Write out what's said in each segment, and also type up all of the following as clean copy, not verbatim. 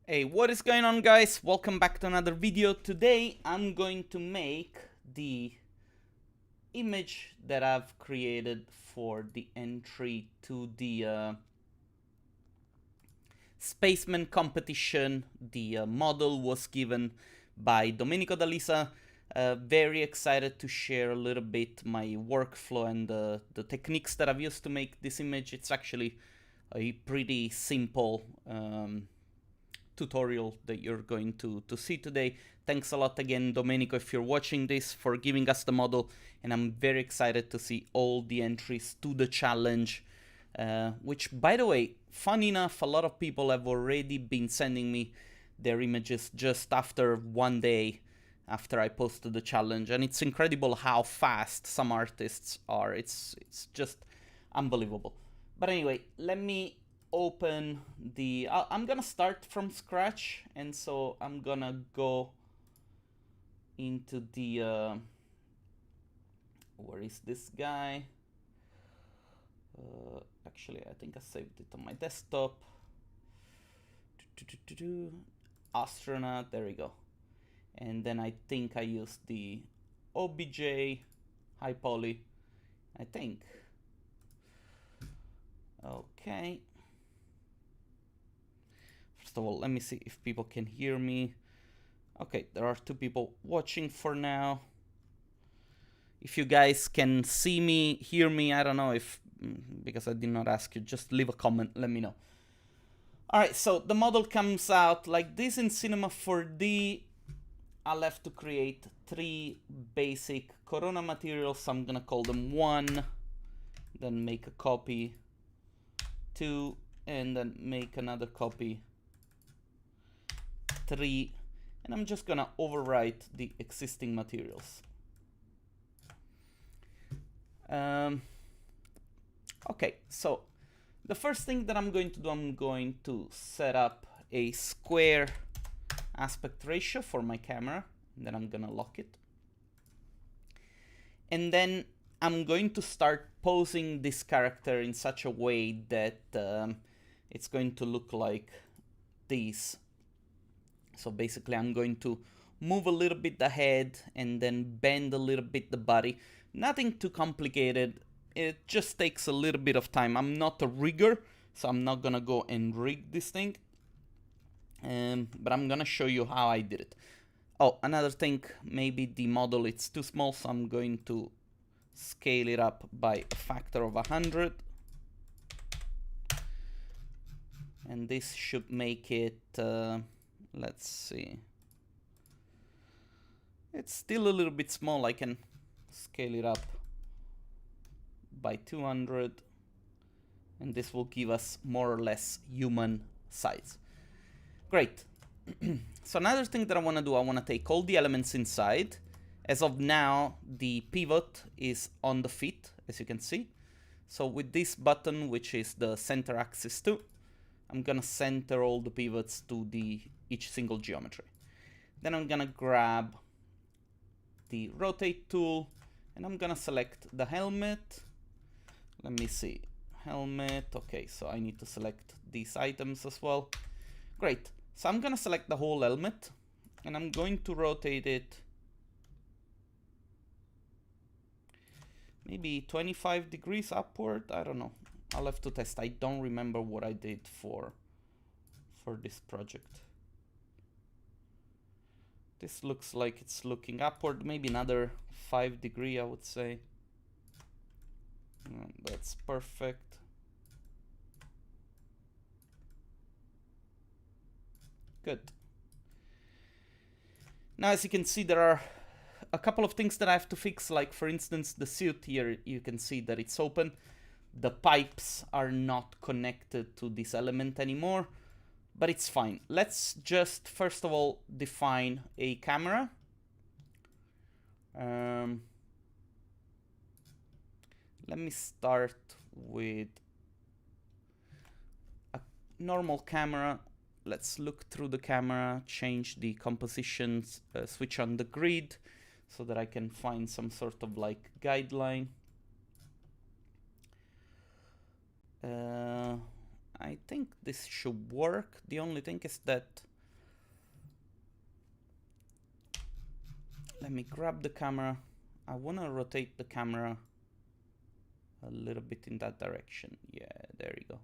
Hey, what is going on, guys? Welcome back to another video. Today I'm going to make the image that I've created for the entry to the Spaceman competition. The model was given by Domenico D'Alisa. Very excited to share a little bit my workflow and the techniques that I've used to make this image. It's actually a pretty simple tutorial that you're going to see today. Thanks a lot again, Domenico, if you're watching this, for giving us the model, and I'm very excited to see all the entries to the challenge, which, by the way, fun enough, a lot of people have already been sending me their images just after one day after I posted the challenge, and it's incredible how fast some artists are. It's just unbelievable. But anyway, let me open the I'm gonna start from scratch, and so I'm gonna go into the where is this guy? Actually, I think I saved it on my desktop. Astronaut, there we go. And then I think I used the OBJ high poly, I think. Okay. First of all, let me see if people can hear me. Okay, there are two people watching for now. If you guys can see me, hear me, I don't know if, because I did not ask you, just leave a comment, let me know. Alright, so the model comes out like this in Cinema 4D. I'll have to create 3 basic Corona materials. I'm gonna call them 1, then make a copy, 2, and then make another copy, 3, and I'm just gonna overwrite the existing materials. Okay, so the first thing that I'm going to do, I'm going to set up a square aspect ratio for my camera, and then I'm gonna lock it. And then I'm going to start posing this character in such a way that it's going to look like this. So basically I'm going to move a little bit the head and then bend a little bit the body. Nothing too complicated, it just takes a little bit of time. I'm not a rigger, so I'm not gonna go and rig this thing, but I'm gonna show you how I did it. Oh, another thing, maybe the model it's too small, so I'm going to scale it up by a factor of 100. And this should make it, let's see. It's still a little bit small. I can scale it up by 200. And this will give us more or less human size. Great. So another thing that I want to do, I want to take all the elements inside. As of now, the pivot is on the feet, as you can see. So with this button, which is the center axis 2, I'm gonna center all the pivots to each single geometry. Then I'm gonna grab the rotate tool, and I'm gonna select the helmet. Let me see, helmet. Okay, so I need to select these items as well. Great. So I'm gonna select the whole helmet, and I'm going to rotate it maybe 25 degrees upward. I don't know. I'll have to test. I don't remember what I did for this project. This looks like it's looking upward. Maybe another 5 degrees, I would say. That's perfect. Good. Now, as you can see, there are a couple of things that I have to fix. Like, for instance, the suit here, you can see that it's open. The pipes are not connected to this element anymore, but it's fine. Let's just, first of all, define a camera. Let me start with a normal camera. Let's look through the camera, change the compositions, switch on the grid so that I can find some sort of like guideline. I think this should work. The only thing is that let me grab the camera. I want to rotate the camera a little bit in that direction. Yeah, there you go.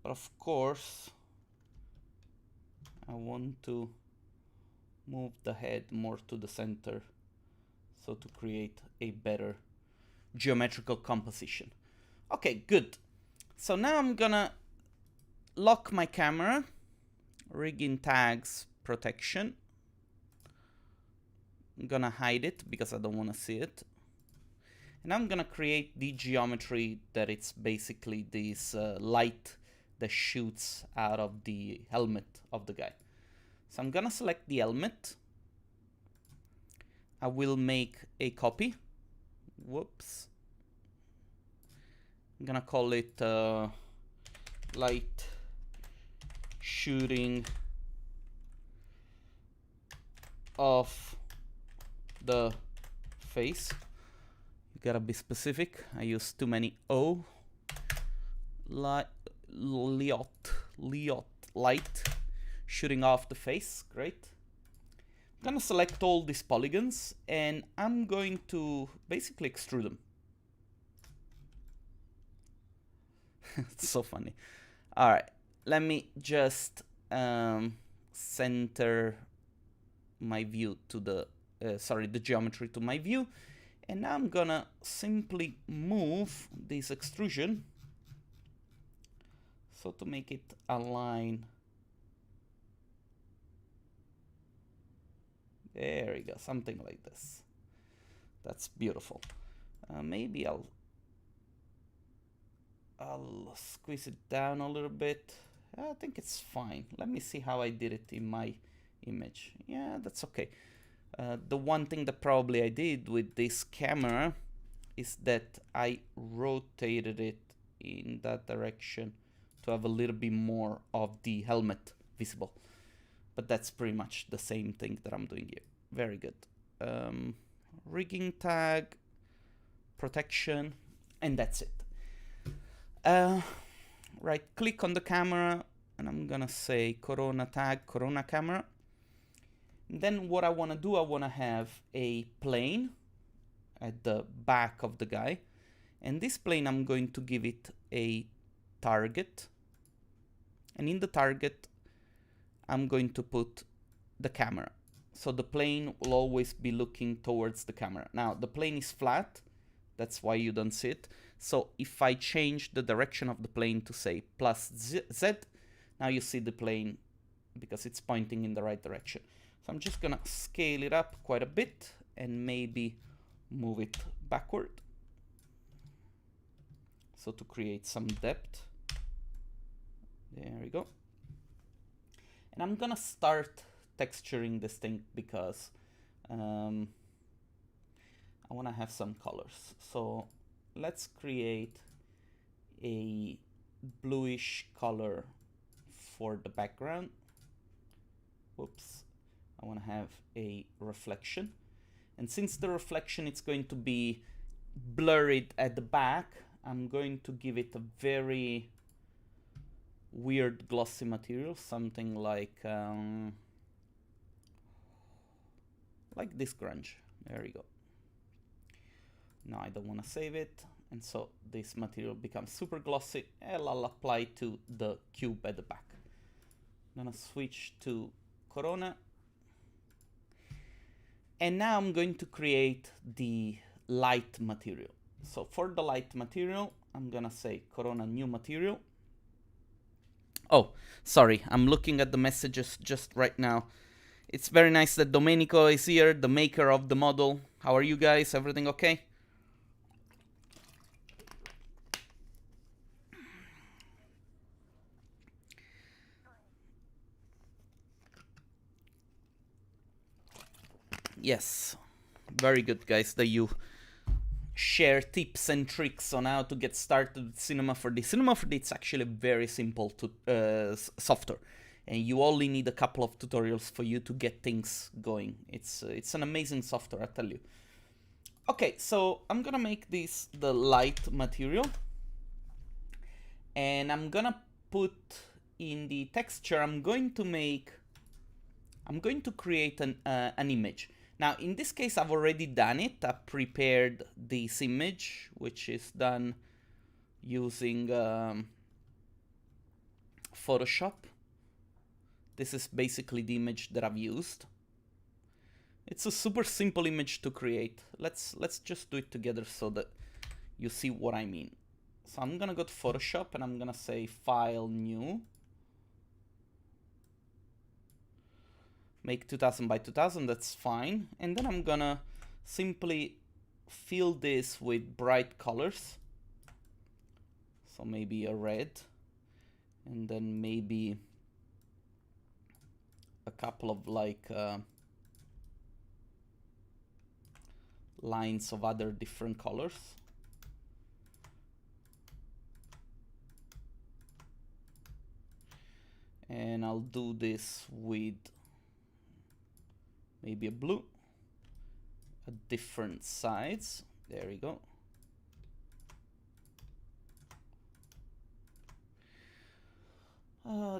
But of course, I want to move the head more to the center, so to create a better geometrical composition. Okay, good. So now I'm gonna lock my camera, rig in tags, protection. I'm gonna hide it because I don't want to see it. And I'm gonna create the geometry that it's basically this light that shoots out of the helmet of the guy. So I'm gonna select the helmet. I will make a copy. Whoops. I'm gonna call it light shooting of the face. You gotta be specific. I use too many O. Light shooting off the face. Great. I'm gonna select all these polygons and I'm going to basically extrude them. It's so funny. All right, let me just center my view to the the geometry to my view, and now I'm gonna simply move this extrusion so to make it align. There we go, something like this. That's beautiful. Maybe I'll squeeze it down a little bit. I think it's fine. Let me see how I did it in my image. Yeah, that's okay. The one thing that probably I did with this camera is that I rotated it in that direction to have a little bit more of the helmet visible. But that's pretty much the same thing that I'm doing here. Very good. Rigging tag, protection, and that's it. Right click on the camera and I'm gonna say Corona tag, Corona camera. And then what I want to do, I want to have a plane at the back of the guy, and this plane I'm going to give it a target, and in the target I'm going to put the camera, so the plane will always be looking towards the camera. Now the plane is flat, that's why you don't see it. So if I change the direction of the plane to say plus Z, now you see the plane because it's pointing in the right direction. So I'm just gonna scale it up quite a bit and maybe move it backward, so to create some depth. There we go. And I'm gonna start texturing this thing because I wanna have some colors. So let's create a bluish color for the background. Whoops. I want to have a reflection. And since the reflection it's going to be blurred at the back, I'm going to give it a very weird glossy material, something like this grunge. There we go. Now I don't want to save it, and so this material becomes super glossy, and I'll apply to the cube at the back. I'm gonna switch to Corona, and now I'm going to create the light material. So for the light material, I'm gonna say Corona new material. Oh, sorry, I'm looking at the messages just right now. It's very nice that Domenico is here, the maker of the model. How are you guys? Everything okay? Yes, very good, guys, that you share tips and tricks on how to get started with Cinema 4D. Cinema 4D, it's actually very simple to software, and you only need a couple of tutorials for you to get things going. It's an amazing software, I tell you. Okay, so I'm gonna make this the light material, and I'm gonna put in the texture, I'm going to make I'm going to create an image. Now, in this case, I've already done it. I've prepared this image, which is done using Photoshop. This is basically the image that I've used. It's a super simple image to create. Let's just do it together so that you see what I mean. So I'm gonna go to Photoshop and I'm gonna say File, New. Make 2000 by 2000, that's fine. And then I'm gonna simply fill this with bright colors. So maybe a red, and then maybe a couple of like lines of other different colors. And I'll do this with maybe a blue at different sides. There we go.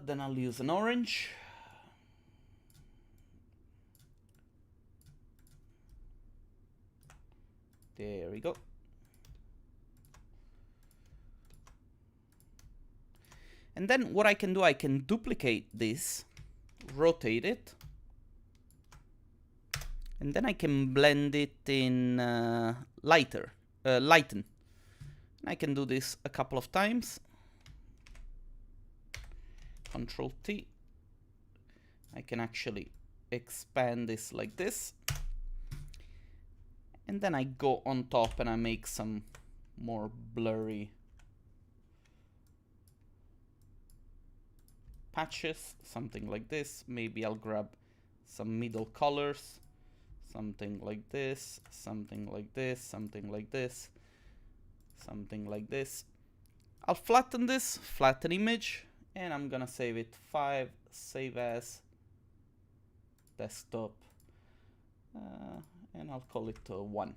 Then I'll use an orange. There we go. And then what I can do, I can duplicate this, rotate it, and then I can blend it in lighten. I can do this a couple of times. Control T. I can actually expand this like this. And then I go on top and I make some more blurry patches, something like this. Maybe I'll grab some middle colors, something like this, something like this, something like this, something like this. I'll flatten this, flatten image, and I'm gonna save it 5, save as, desktop, and I'll call it 1.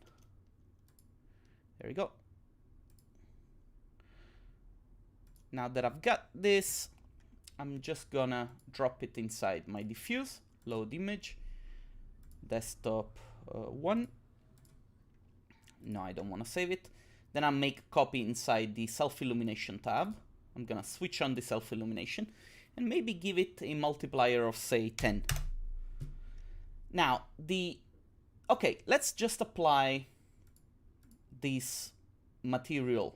There we go. Now that I've got this, I'm just gonna drop it inside my diffuse, load image, desktop 1. No, I don't want to save it. Then I'll make a copy inside the self-illumination tab. I'm gonna switch on the self-illumination and maybe give it a multiplier of, say, 10. Now, okay, let's just apply this material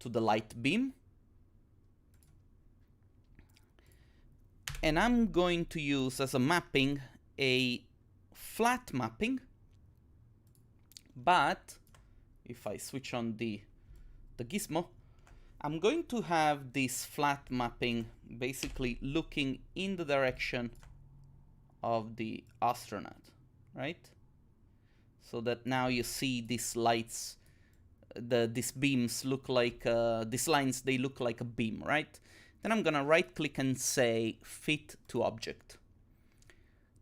to the light beam. And I'm going to use as a mapping a flat mapping, but if I switch on the gizmo, I'm going to have this flat mapping basically looking in the direction of the astronaut, right? So that now you see these lights, these beams look like, these lines, they look like a beam, right? Then I'm gonna right click and say fit to object.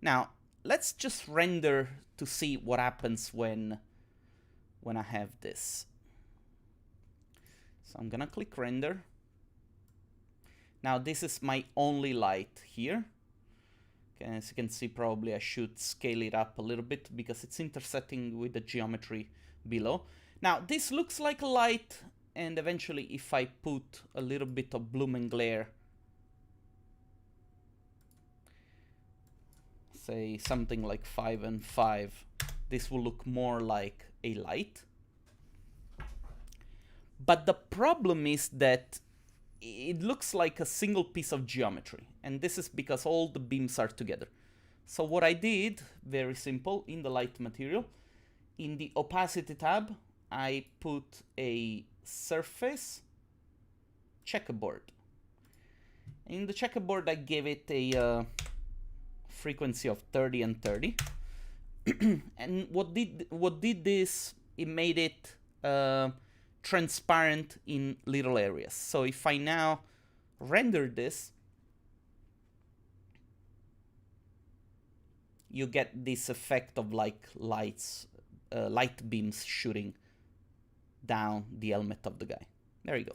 Now, let's just render to see what happens when I have this. So I'm gonna click render. Now this is my only light here. Okay, as you can see, probably I should scale it up a little bit because it's intersecting with the geometry below. Now this looks like a light, and eventually if I put a little bit of bloom and glare, say something like 5 and 5, this will look more like a light. But the problem is that it looks like a single piece of geometry, and this is because all the beams are together. So what I did, very simple, in the light material, in the opacity tab, I put a surface checkerboard. In the checkerboard, I gave it a frequency of 30 and 30. And what did this? It made it transparent in little areas. So if I now render this, you get this effect of like light beams shooting down the helmet of the guy. There you go.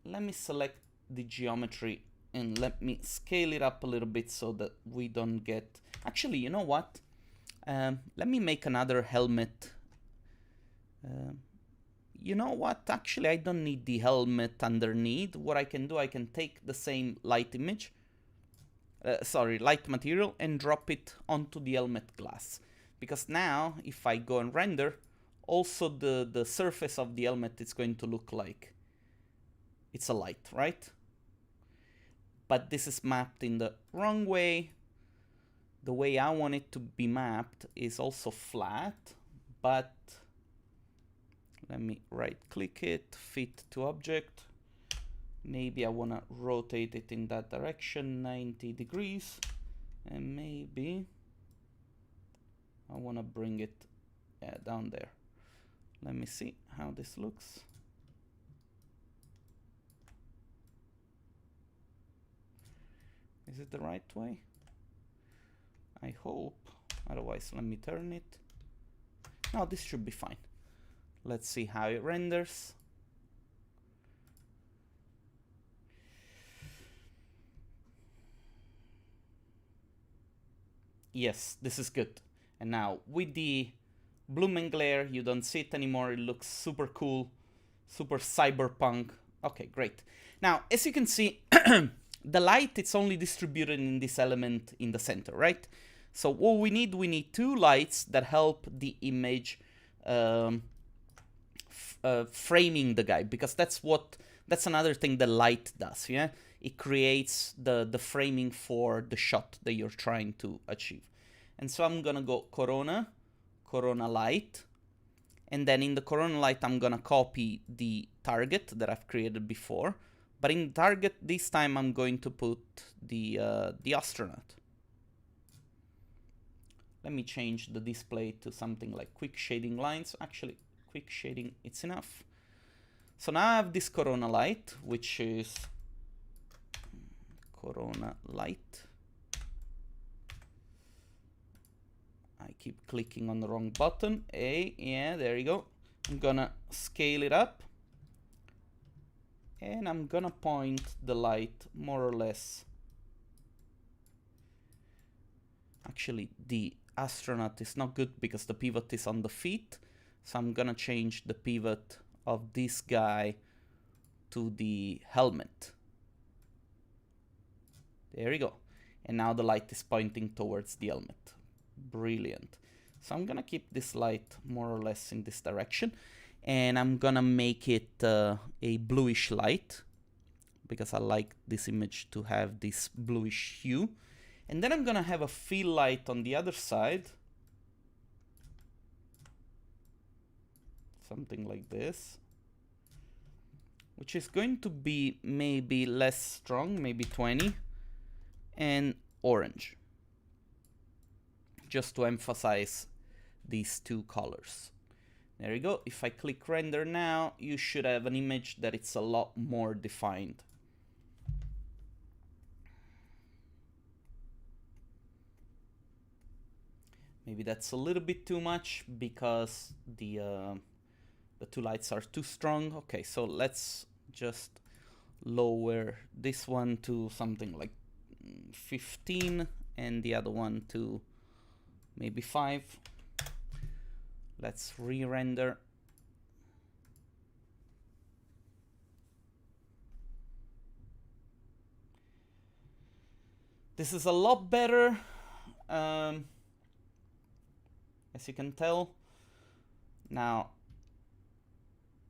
Let me select the geometry And let me scale it up a little bit so that we don't get... Actually, you know what? Let me make another helmet. You know what? Actually, I don't need the helmet underneath. What I can do, I can take the same light image, light material, and drop it onto the helmet glass. Because now, if I go and render, also the surface of the helmet is going to look like it's a light, right? But this is mapped in the wrong way. The way I want it to be mapped is also flat, but let me right click it, fit to object. Maybe I want to rotate it in that direction, 90 degrees, and maybe I want to bring it down there. Let me see how this looks. Is it the right way? I hope. Otherwise, let me turn it. No, this should be fine. Let's see how it renders. Yes, this is good. And now with the bloom and glare, you don't see it anymore. It looks super cool, super cyberpunk. Okay, great. Now, as you can see, the light, it's only distributed in this element in the center, right? So what we need two lights that help the image framing the guy, because that's another thing the light does, yeah? It creates the framing for the shot that you're trying to achieve. And so I'm gonna go Corona light, and then in the Corona light I'm gonna copy the target that I've created before. But in the target, this time I'm going to put the astronaut. Let me change the display to something like quick shading lines. Actually, quick shading, it's enough. So now I have this Corona light, which is Corona light. I keep clicking on the wrong button. Yeah, there you go. I'm gonna scale it up. And I'm gonna point the light more or less. Actually, the astronaut is not good because the pivot is on the feet. So I'm gonna change the pivot of this guy to the helmet. There we go. And now the light is pointing towards the helmet. Brilliant. So I'm gonna keep this light more or less in this direction. And I'm gonna make it a bluish light, because I like this image to have this bluish hue. And then I'm gonna have a fill light on the other side. Something like this. Which is going to be maybe less strong, maybe 20. And orange. Just to emphasize these two colors. There you go. If I click render now, you should have an image that it's a lot more defined. Maybe that's a little bit too much because the two lights are too strong. Okay, so let's just lower this one to something like 15 and the other one to maybe 5. Let's re-render. This is a lot better, as you can tell. Now,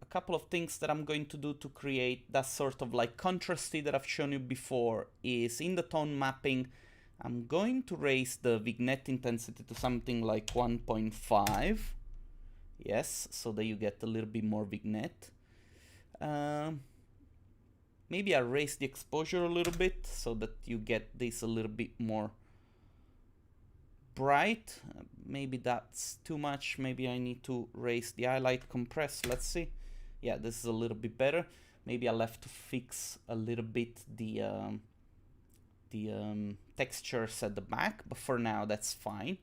a couple of things that I'm going to do to create that sort of like contrasty that I've shown you before is in the tone mapping, I'm going to raise the vignette intensity to something like 1.5. Yes, so that you get a little bit more vignette. Maybe I raise the exposure a little bit so that you get this a little bit more bright. Maybe that's too much. Maybe I need to raise the highlight compress. Let's see. Yeah, this is a little bit better. Maybe I'll have to fix a little bit the textures at the back, but for now that's fine.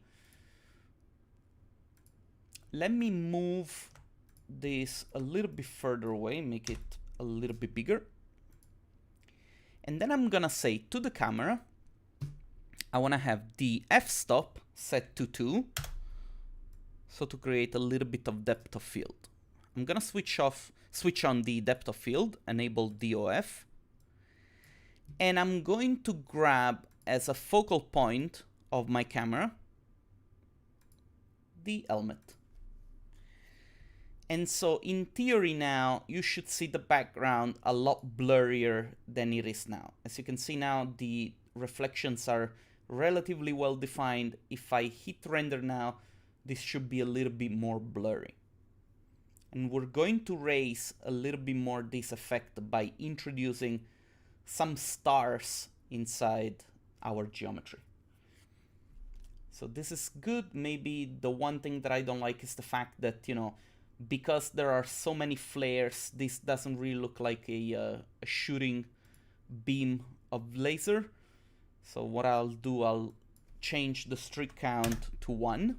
Let me move this a little bit further away, make it a little bit bigger. And then I'm gonna say to the camera, I wanna have the f-stop set to 2, so to create a little bit of depth of field. I'm gonna switch on the depth of field, enable DOF, and I'm going to grab as a focal point of my camera the helmet. And so in theory now, you should see the background a lot blurrier than it is now. As you can see now, the reflections are relatively well defined. If I hit render now, this should be a little bit more blurry. And we're going to raise a little bit more this effect by introducing some stars inside our geometry. So this is good. Maybe the one thing that I don't like is the fact that, you know, because there are so many flares, this doesn't really look like a shooting beam of laser. So what I'll do, I'll change the streak count to 1,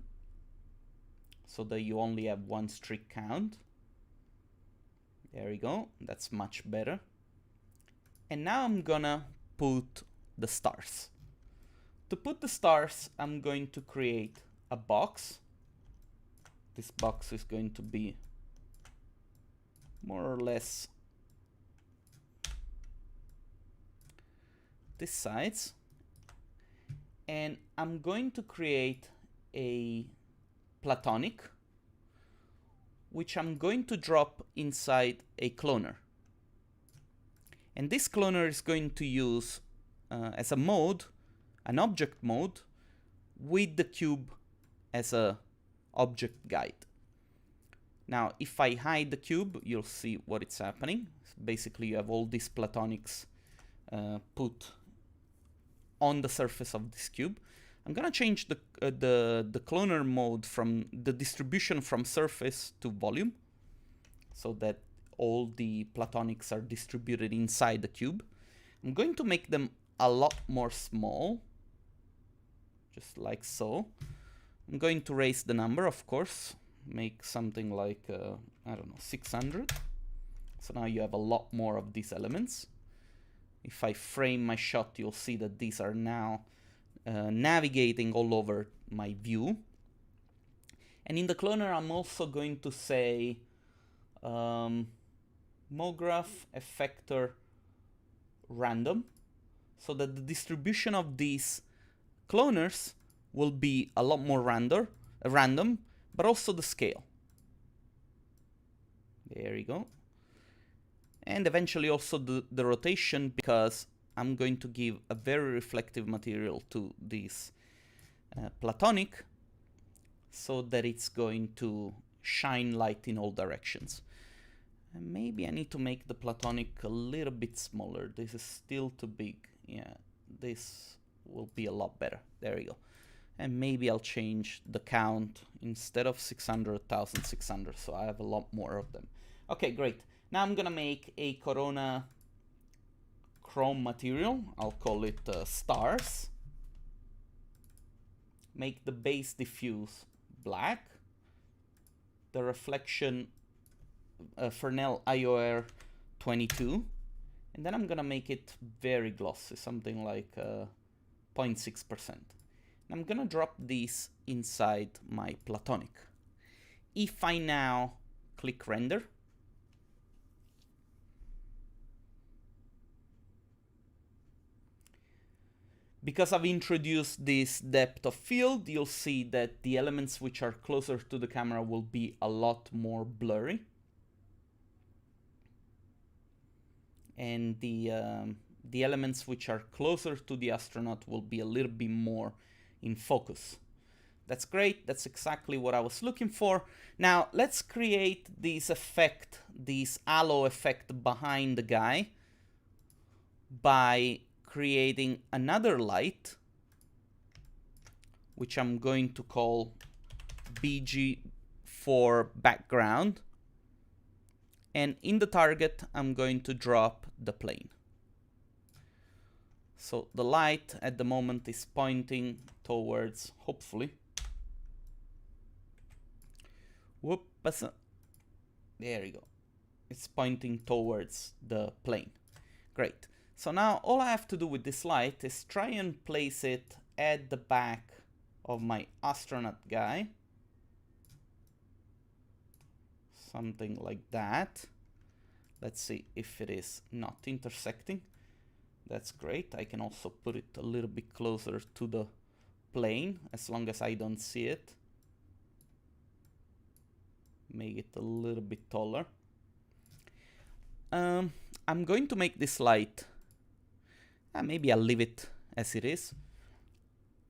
so that you only have 1 streak count. There we go, that's much better. And now I'm gonna put the stars. To put the stars, I'm going to create a box. This box is going to be more or less this size. And I'm going to create a platonic, which I'm going to drop inside a cloner. And this cloner is going to use as a mode, an object mode, with the cube as a object guide. Now, if I hide the cube, you'll see what is happening. So basically, you have all these platonics put on the surface of this cube. I'm gonna change the cloner mode from the distribution from surface to volume, so that all the platonics are distributed inside the cube. I'm going to make them a lot more small, just like so. I'm going to raise the number, of course, make something like, I don't know, 600. So now you have a lot more of these elements. If I frame my shot, you'll see that these are now navigating all over my view. And in the cloner, I'm also going to say MoGraph effector random, so that the distribution of these cloners will be a lot more random, but also the scale. There you go. And eventually also the rotation, because I'm going to give a very reflective material to this platonic, so that it's going to shine light in all directions. And maybe I need to make the platonic a little bit smaller. This is still too big. Yeah, this will be a lot better. There we go. And maybe I'll change the count. Instead of 600, 1600, so I have a lot more of them. Okay, great. Now I'm gonna make a Corona chrome material. I'll call it stars. Make the base diffuse black. The reflection Fresnel IOR 22. And then I'm gonna make it very glossy, something like 0.6%. I'm gonna drop these inside my platonic. If I now click render, because I've introduced this depth of field, you'll see that the elements which are closer to the camera will be a lot more blurry. And the elements which are closer to the astronaut will be a little bit more in focus. That's great. That's exactly what I was looking for. Now let's create this effect, this halo effect behind the guy, by creating another light, which I'm going to call BG for background. And in the target, I'm going to drop the plane. So the light at the moment is pointing towards, hopefully. Whoops. There you go. It's pointing towards the plane. Great. So now all I have to do with this light is try and place it at the back of my astronaut guy. Something like that. Let's see if it is not intersecting. That's great. I can also put it a little bit closer to the plane, as long as I don't see it. Make it a little bit taller. I'm going to make this light. Maybe I'll leave it as it is.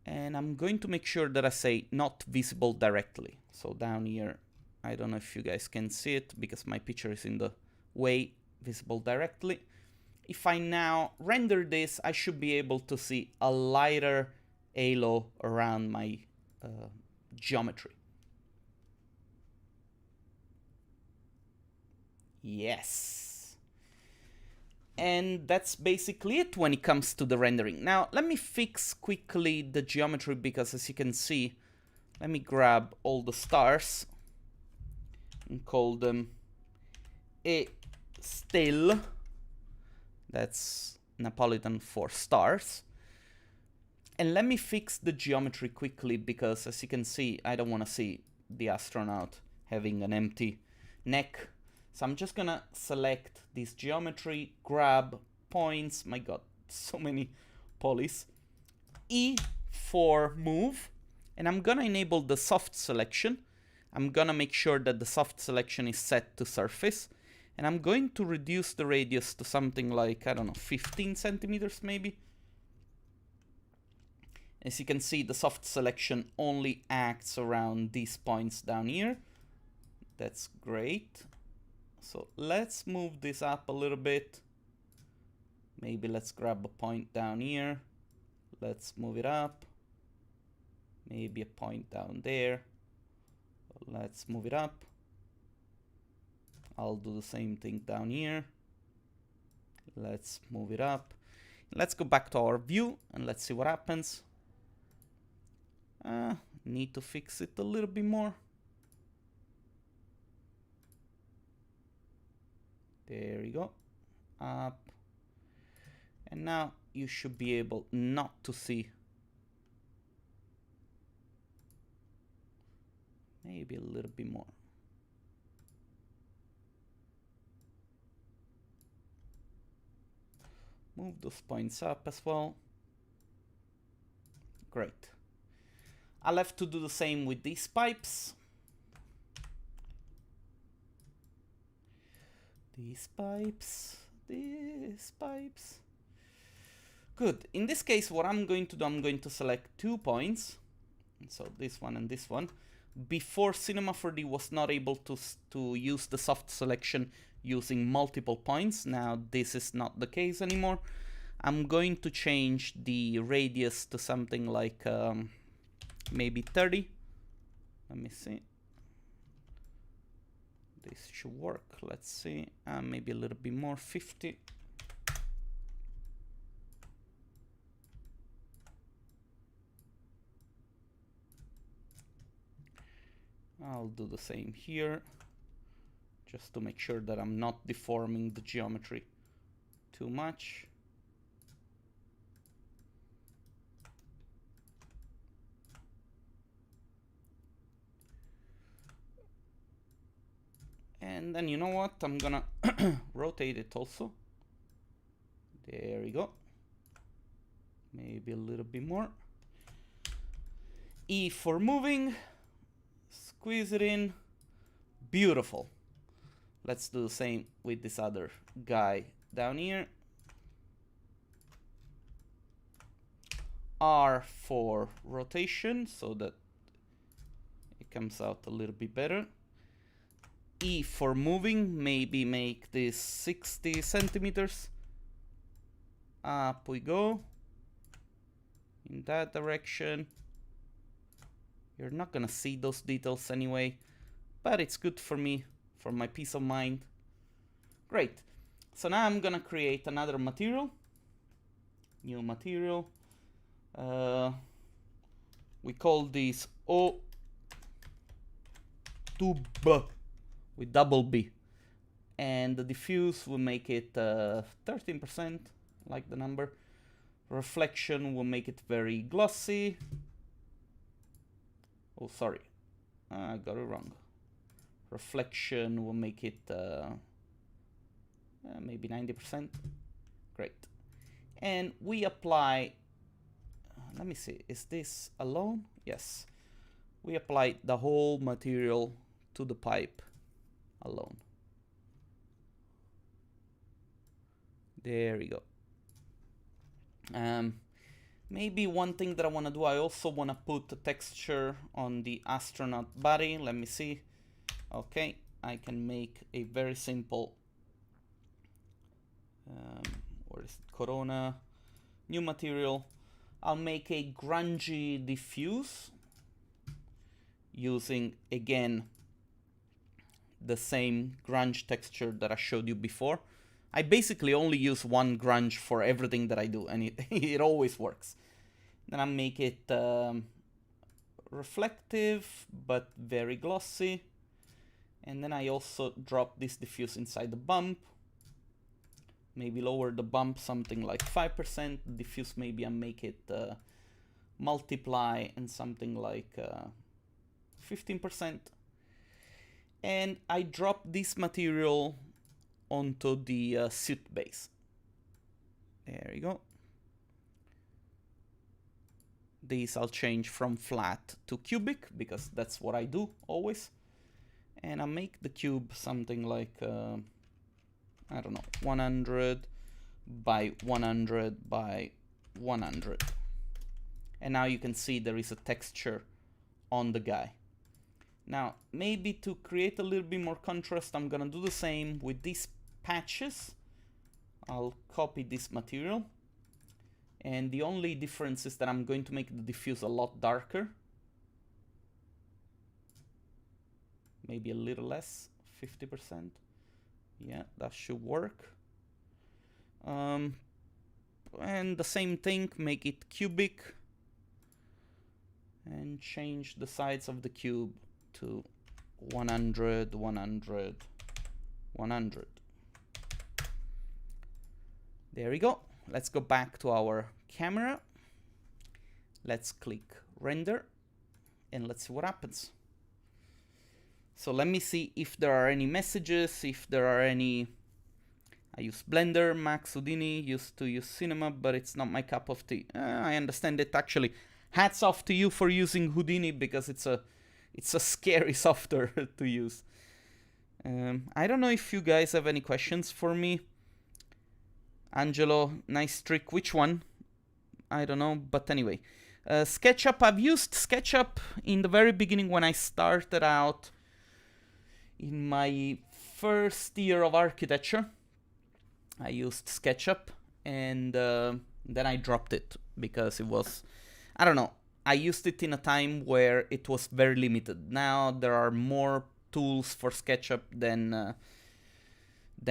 And I'm going to make sure that I say not visible directly. So down here, I don't know if you guys can see it because my picture is in the way, visible directly. If I now render this, I should be able to see a lighter halo around my geometry. Yes. And that's basically it when it comes to the rendering. Now, let me fix quickly the geometry because, as you can see, let me grab all the stars and call them a still. That's Napolitan for stars. And let me fix the geometry quickly because, as you can see, I don't want to see the astronaut having an empty neck. So I'm just gonna select this geometry, grab points, my god, so many polys. E for move, and I'm gonna enable the soft selection. I'm gonna make sure that the soft selection is set to surface. And I'm going to reduce the radius to something like, I don't know, 15 centimeters maybe. As you can see, the soft selection only acts around these points down here. That's great. So let's move this up a little bit. Maybe let's grab a point down here. Let's move it up. Maybe a point down there. Let's move it up. I'll do the same thing down here. Let's move it up. Let's go back to our view and let's see what happens. Need to fix it a little bit more. There you go. Up. And now you should be able not to see. Maybe a little bit more. Move those points up as well. Great. I'll have to do the same with these pipes. These pipes. Good. In this case, what I'm going to do, I'm going to select 2 points. So this one and this one. Before, Cinema 4D was not able to use the soft selection using multiple points. Now this is not the case anymore. I'm going to change the radius to something like maybe 30. Let me see. This should work. Let's see. Maybe a little bit more, 50. I'll do the same here, just to make sure that I'm not deforming the geometry too much. And then you know what? I'm gonna rotate it also. There we go. Maybe a little bit more. E for moving. Squeeze it in. Beautiful. Let's do the same with this other guy down here. R for rotation, so that it comes out a little bit better. E for moving, maybe make this 60 centimeters. Up we go. In that direction. You're not gonna see those details anyway, but it's good for me, for my peace of mind. Great. So now I'm gonna create another material. New material. We call this O tube with double B. And the diffuse will make it 13%. like the number. Reflection will make it very glossy. Oh, sorry, I got it wrong. Reflection will make it maybe 90%. Great. And we apply, let me see, is this alone? Yes. We apply the whole material to the pipe alone. There we go. Maybe one thing that I want to do, I also want to put a texture on the astronaut body. Let me see. Okay, I can make a very simple, where is it? Corona, new material. I'll make a grungy diffuse using, again, the same grunge texture that I showed you before. I basically only use one grunge for everything that I do, and it always works. Then I make it reflective, but very glossy. And then I also drop this diffuse inside the bump. Maybe lower the bump something like 5%. Diffuse, maybe I make it multiply and something like 15%. And I drop this material onto the suit base. There you go. These I'll change from flat to cubic because that's what I do always. And I'll make the cube something like, I don't know, 100 by 100 by 100. And now you can see there is a texture on the guy. Now, maybe to create a little bit more contrast, I'm gonna do the same with these patches. I'll copy this material. And the only difference is that I'm going to make the diffuse a lot darker. Maybe a little less, 50%. Yeah, that should work. And the same thing, make it cubic. And change the sides of the cube to 100, 100, 100. There we go. Let's go back to our camera. Let's click render and let's see what happens. So let me see if there are any messages, if there are any. I use Blender, Max Houdini, used to use Cinema, but it's not my cup of tea. I understand it actually. Hats off to you for using Houdini because it's a scary software to use. I don't know if you guys have any questions for me. Angelo, nice trick. Which one? I don't know, but anyway. SketchUp, I've used SketchUp in the very beginning when I started out in my first year of architecture. I used SketchUp and then I dropped it because it was, I don't know, I used it in a time where it was very limited. Now there are more tools for SketchUp than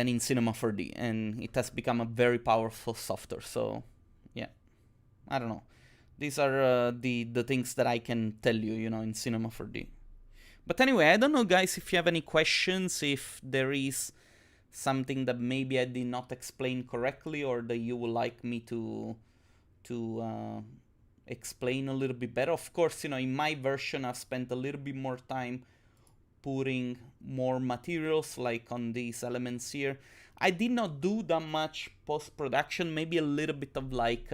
in Cinema 4D, and it has become a very powerful software. So yeah, I don't know. These are the things that I can tell you, you know, in Cinema 4D. But anyway, I don't know, guys, if you have any questions, if there is something that maybe I did not explain correctly, or that you would like me to explain a little bit better. Of course, you know, in my version, I've spent a little bit more time putting more materials like on these elements here. I did not do that much post-production, maybe a little bit of like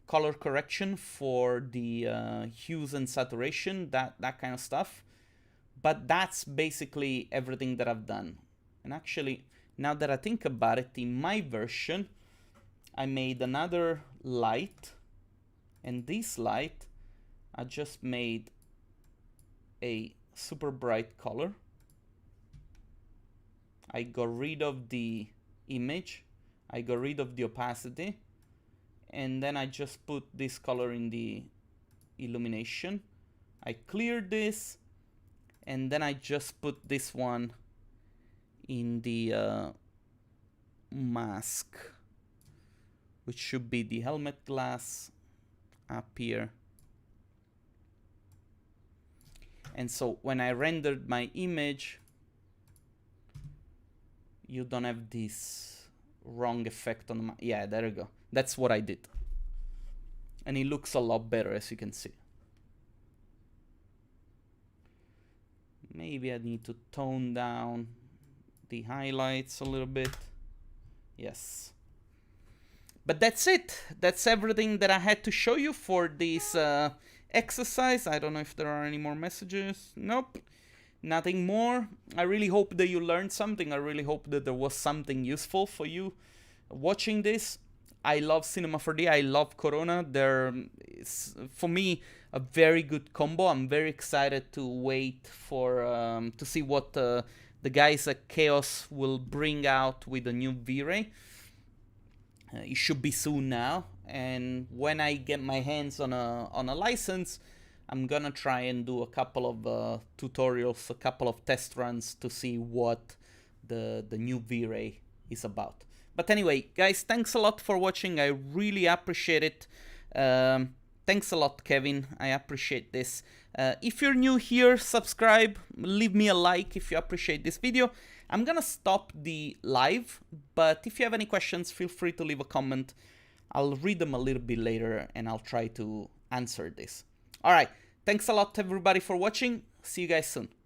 color correction for the hues and saturation, that kind of stuff. But that's basically everything that I've done. And actually, now that I think about it, in my version, I made another light, and this light, I just made a super bright color. I got rid of the image, I got rid of the opacity, and then I just put this color in the illumination. I cleared this, and then I just put this one in the mask, which should be the helmet glass up here. And so when I rendered my image, you don't have this wrong effect on the yeah, there you go. That's what I did. And it looks a lot better, as you can see. Maybe I need to tone down the highlights a little bit. Yes. But that's it. That's everything that I had to show you for this exercise. I don't know if there are any more messages. Nope. Nothing more. I really hope that you learned something. I really hope that there was something useful for you watching this. I love Cinema 4D. I love Corona. They're, for me, a very good combo. I'm very excited to wait for to see what the guys at Chaos will bring out with the new V-Ray. It should be soon now, and when I get my hands on a license, I'm gonna try and do a couple of tutorials, a couple of test runs to see what the new V-Ray is about. But anyway, guys, thanks a lot for watching. I really appreciate it. Thanks a lot, Kevin. I appreciate this. If you're new here, subscribe, leave me a like if you appreciate this video. I'm gonna stop the live, but if you have any questions, feel free to leave a comment. I'll read them a little bit later and I'll try to answer this. All right, thanks a lot everybody for watching. See you guys soon.